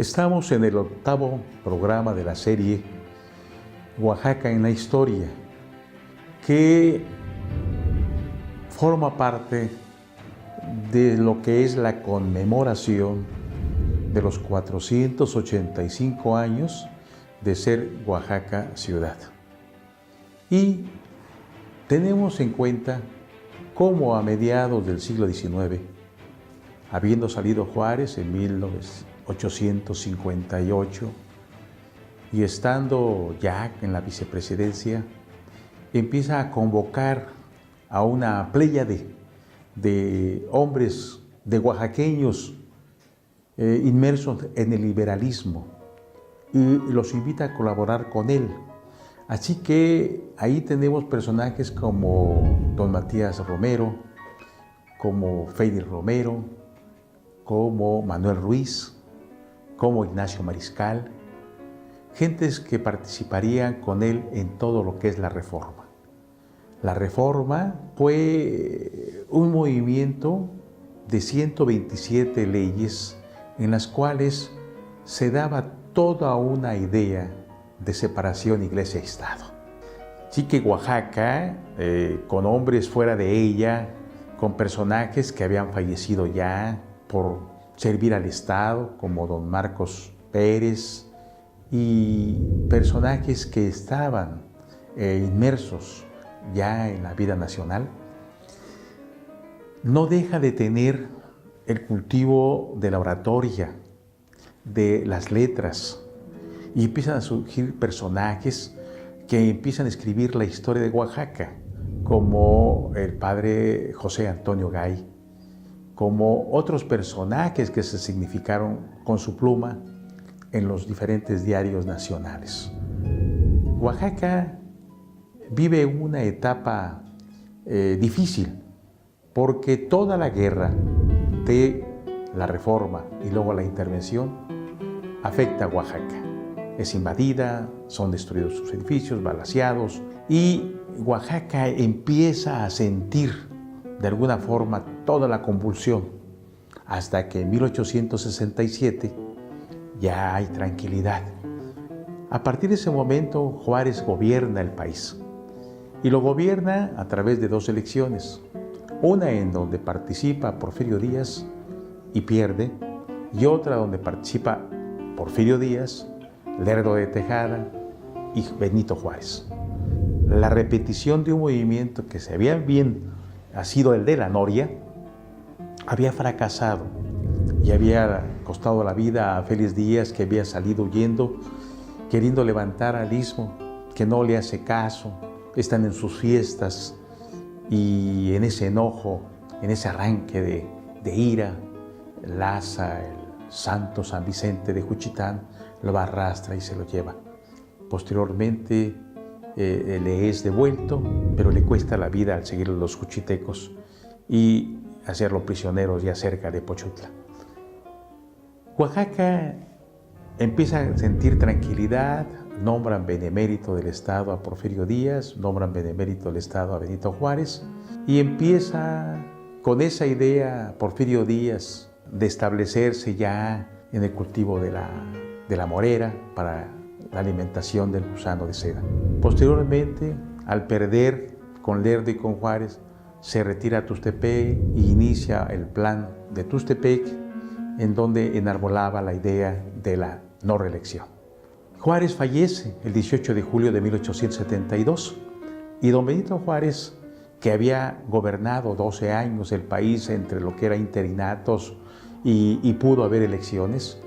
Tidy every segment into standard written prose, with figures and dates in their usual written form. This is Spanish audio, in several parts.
Estamos en el 8º programa de la serie Oaxaca en la Historia, que forma parte de lo que es la conmemoración de los 485 años de ser Oaxaca ciudad. Y tenemos en cuenta cómo a mediados del siglo XIX, habiendo salido Juárez en 1858 y estando ya en la vicepresidencia, empieza a convocar a una pléyade de hombres, de oaxaqueños inmersos en el liberalismo, y los invita a colaborar con él. Así que ahí tenemos personajes como don Matías Romero, como Félix Romero, como Manuel Ruiz, como Ignacio Mariscal, gentes que participarían con él en todo lo que es la Reforma. La Reforma fue un movimiento de 127 leyes en las cuales se daba toda una idea de separación Iglesia-Estado. Sí que Oaxaca, con hombres fuera de ella, con personajes que habían fallecido ya por servir al Estado, como don Marcos Pérez, y personajes que estaban inmersos ya en la vida nacional, no deja de tener el cultivo de la oratoria, de las letras, y empiezan a surgir personajes que empiezan a escribir la historia de Oaxaca, como el padre José Antonio Gay, como otros personajes que se significaron con su pluma en los diferentes diarios nacionales. Oaxaca vive una etapa difícil, porque toda la guerra de la Reforma y luego la intervención afecta a Oaxaca. Es invadida, son destruidos sus edificios, balaceados, y Oaxaca empieza a sentir de alguna forma toda la convulsión, hasta que en 1867 ya hay tranquilidad. A partir de ese momento, Juárez gobierna el país, y lo gobierna a través de dos elecciones, una en donde participa Porfirio Díaz y pierde, y otra donde participa Porfirio Díaz, Lerdo de Tejada y Benito Juárez. La repetición de un movimiento que se había ha sido el de la Noria, había fracasado y había costado la vida a Félix Díaz, que había salido huyendo, queriendo levantar al Istmo, que no le hace caso, están en sus fiestas, y en ese enojo, en ese arranque de ira, Laza, el santo San Vicente de Juchitán, lo arrastra y se lo lleva. Posteriormente le es devuelto, pero le cuesta la vida al seguir los juchitecos y hacerlo prisionero ya cerca de Pochutla. Oaxaca empieza a sentir tranquilidad, nombran benemérito del Estado a Porfirio Díaz, nombran benemérito del Estado a Benito Juárez, y empieza con esa idea Porfirio Díaz de establecerse ya en el cultivo de la morera para la alimentación del gusano de seda. Posteriormente, al perder con Lerdo y con Juárez, se retira a Tuxtepec y inicia el plan de Tuxtepec, en donde enarbolaba la idea de la no reelección. Juárez fallece el 18 de julio de 1872, y don Benito Juárez, que había gobernado 12 años el país entre lo que era interinatos y pudo haber elecciones,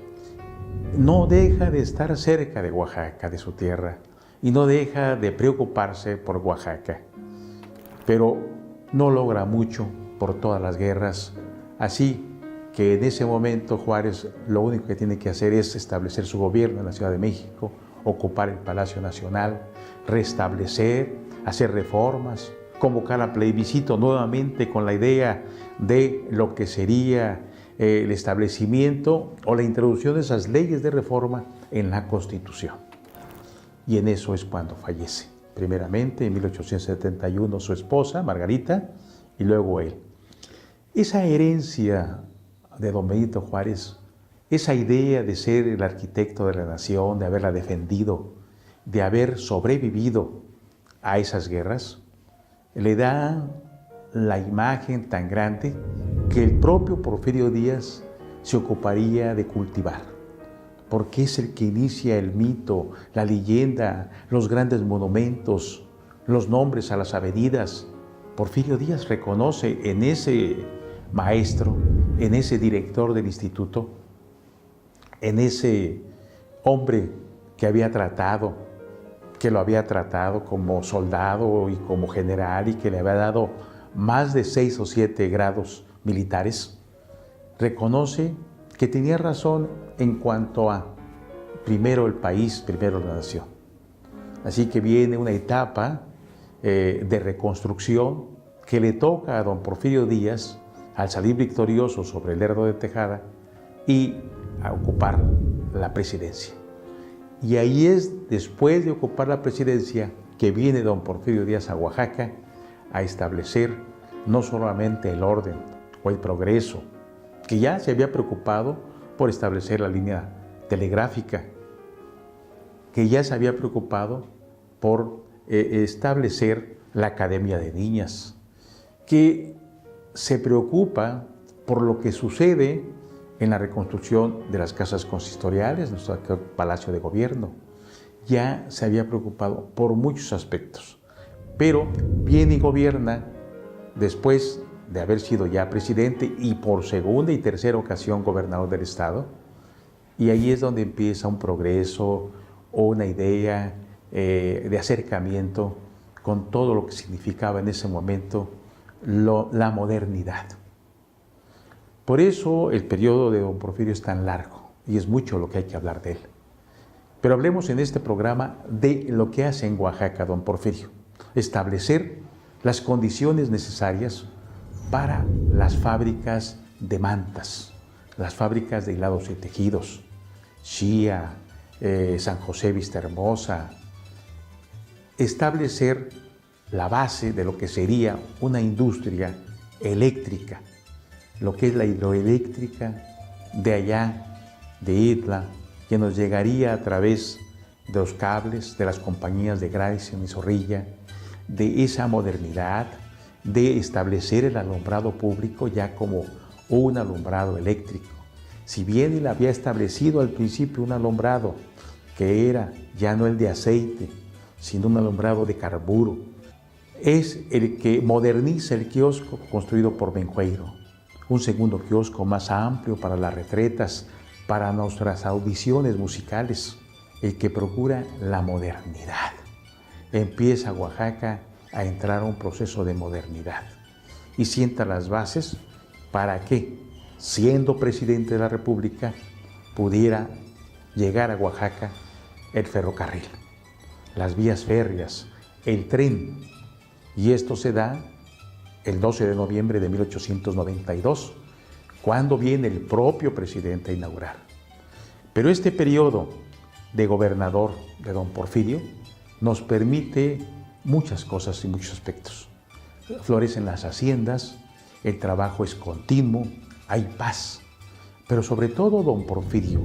no deja de estar cerca de Oaxaca, de su tierra, y no deja de preocuparse por Oaxaca, pero no logra mucho por todas las guerras, así que en ese momento Juárez lo único que tiene que hacer es establecer su gobierno en la Ciudad de México, ocupar el Palacio Nacional, restablecer, hacer reformas, convocar a plebiscito nuevamente con la idea de lo que sería el establecimiento o la introducción de esas leyes de reforma en la Constitución. Y en eso es cuando fallece. Primeramente en 1871 su esposa, Margarita, y luego él. Esa herencia de don Benito Juárez esa idea de ser el arquitecto de la nación, de haberla defendido, de haber sobrevivido a esas guerras, le da la imagen tan grande que el propio Porfirio Díaz se ocuparía de cultivar, porque es el que inicia el mito, la leyenda, los grandes monumentos, los nombres a las avenidas. Porfirio Díaz reconoce en ese maestro, en ese director del instituto, en ese hombre que lo había tratado como soldado y como general y que le había dado más de 6 o 7 grados militares, reconoce que tenía razón en cuanto a primero el país, primero la nación. Así que viene una etapa de reconstrucción que le toca a don Porfirio Díaz al salir victorioso sobre el Lerdo de Tejada y a ocupar la presidencia. Y ahí es, después de ocupar la presidencia, que viene don Porfirio Díaz a Oaxaca a establecer no solamente el orden o el progreso, que ya se había preocupado por establecer la línea telegráfica, que ya se había preocupado por establecer la Academia de Niñas, que se preocupa por lo que sucede en la reconstrucción de las casas consistoriales, nuestro Palacio de Gobierno. Ya se había preocupado por muchos aspectos, pero viene y gobierna después de haber sido ya presidente y por segunda y tercera ocasión gobernador del estado, y ahí es donde empieza un progreso o una idea de acercamiento con todo lo que significaba en ese momento la modernidad. Por eso el periodo de don Porfirio es tan largo y es mucho lo que hay que hablar de él. Pero hablemos en este programa de lo que hace en Oaxaca don Porfirio: establecer las condiciones necesarias para las fábricas de mantas, las fábricas de hilados y tejidos, Xía, San José Vista Hermosa, establecer la base de lo que sería una industria eléctrica, lo que es la hidroeléctrica de allá, de Itla, que nos llegaría a través de los cables de las compañías de Grayson y Zorrilla, de esa modernidad, de establecer el alumbrado público ya como un alumbrado eléctrico. Si bien él había establecido al principio un alumbrado que era ya no el de aceite, sino un alumbrado de carburo, es el que moderniza el kiosco construido por Benjueiro, un segundo kiosco más amplio para las retretas, para nuestras audiciones musicales, el que procura la modernidad. Empieza Oaxaca a entrar a un proceso de modernidad y sienta las bases para que, siendo presidente de la República, pudiera llegar a Oaxaca el ferrocarril, las vías férreas, el tren. Y esto se da el 12 de noviembre de 1892, cuando viene el propio presidente a inaugurar. Pero este periodo de gobernador de don Porfirio nos permite muchas cosas y muchos aspectos. Florecen las haciendas, el trabajo es continuo, hay paz. Pero sobre todo don Porfirio,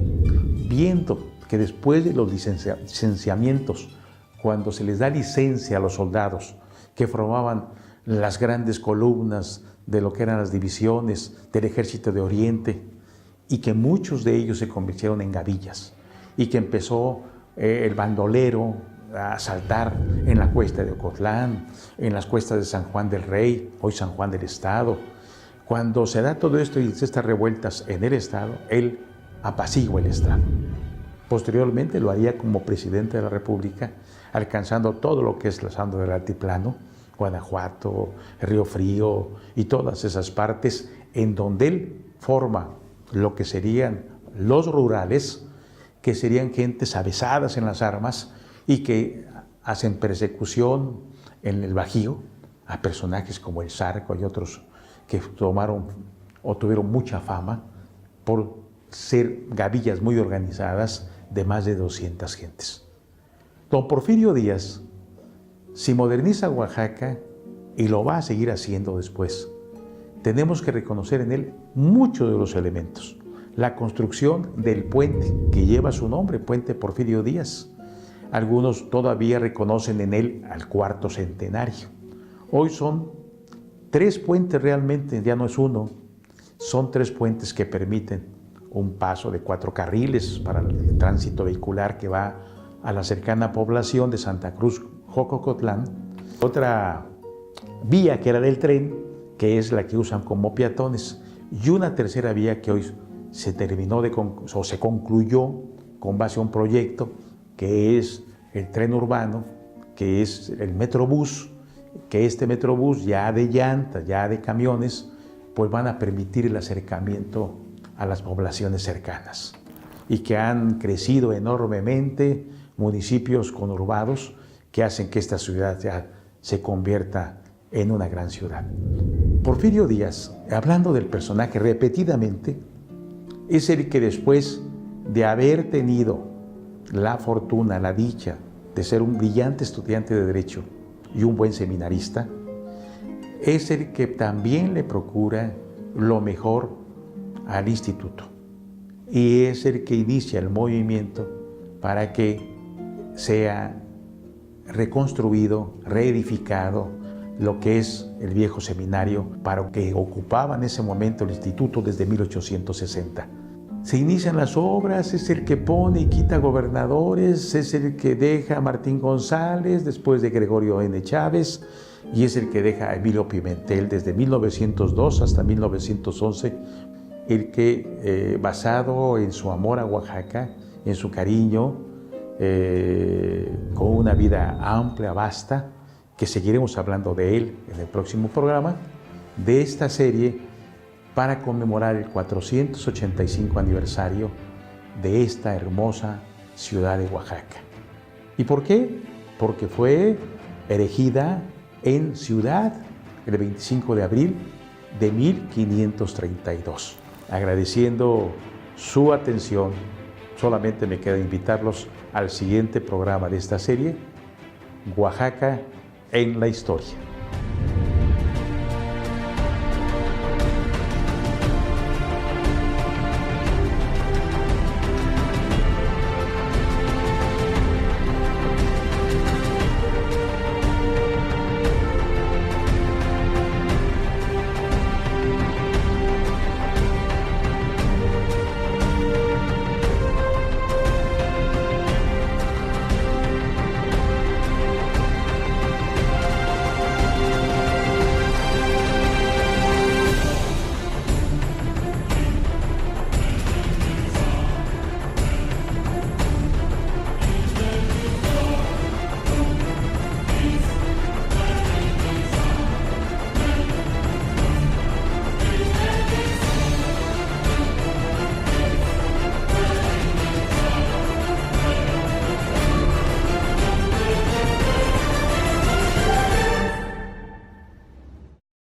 viendo que después de los licenciamientos, cuando se les da licencia a los soldados que formaban las grandes columnas de lo que eran las divisiones del Ejército de Oriente, y que muchos de ellos se convirtieron en gavillas, y que empezó el bandolero a saltar en la cuesta de Ocotlán, en las cuestas de San Juan del Rey, hoy San Juan del Estado. Cuando se da todo esto y estas revueltas en el Estado, él apacigua el Estado. Posteriormente lo haría como presidente de la República, alcanzando todo lo que es la zona del altiplano, Guanajuato, Río Frío y todas esas partes en donde él forma lo que serían los rurales, que serían gentes avesadas en las armas y que hacen persecución en el Bajío a personajes como el Zarco y otros que tomaron o tuvieron mucha fama por ser gavillas muy organizadas de más de 200 gentes. Don Porfirio Díaz, si moderniza Oaxaca, y lo va a seguir haciendo después, tenemos que reconocer en él muchos de los elementos. la construcción del puente que lleva su nombre, Puente Porfirio Díaz. Algunos todavía reconocen en él al cuarto centenario. Hoy son 3 puentes realmente, ya no es uno, son 3 puentes que permiten un paso de 4 carriles para el tránsito vehicular que va a la cercana población de Santa Cruz, Jococotlán. Otra vía que era del tren, que es la que usan como peatones, y una tercera vía que hoy se terminó o se concluyó con base a un proyecto que es el tren urbano, que es el Metrobús, que este Metrobús ya de llantas, ya de camiones, pues van a permitir el acercamiento a las poblaciones cercanas y que han crecido enormemente municipios conurbados que hacen que esta ciudad ya se convierta en una gran ciudad. Porfirio Díaz, hablando del personaje repetidamente, es el que después de haber tenido la fortuna, la dicha de ser un brillante estudiante de Derecho y un buen seminarista, es el que también le procura lo mejor al instituto y es el que inicia el movimiento para que sea reconstruido, reedificado lo que es el viejo seminario para que ocupaba en ese momento el instituto desde 1860. Se inician las obras, es el que pone y quita gobernadores, es el que deja a Martín González después de Gregorio N. Chávez y es el que deja a Emilio Pimentel desde 1902 hasta 1911, el que basado en su amor a Oaxaca, en su cariño, con una vida amplia, vasta, que seguiremos hablando de él en el próximo programa, de esta serie para conmemorar el 485 aniversario de esta hermosa ciudad de Oaxaca. ¿Y por qué? Porque fue erigida en ciudad el 25 de abril de 1532. Agradeciendo su atención, solamente me queda invitarlos al siguiente programa de esta serie, Oaxaca en la historia.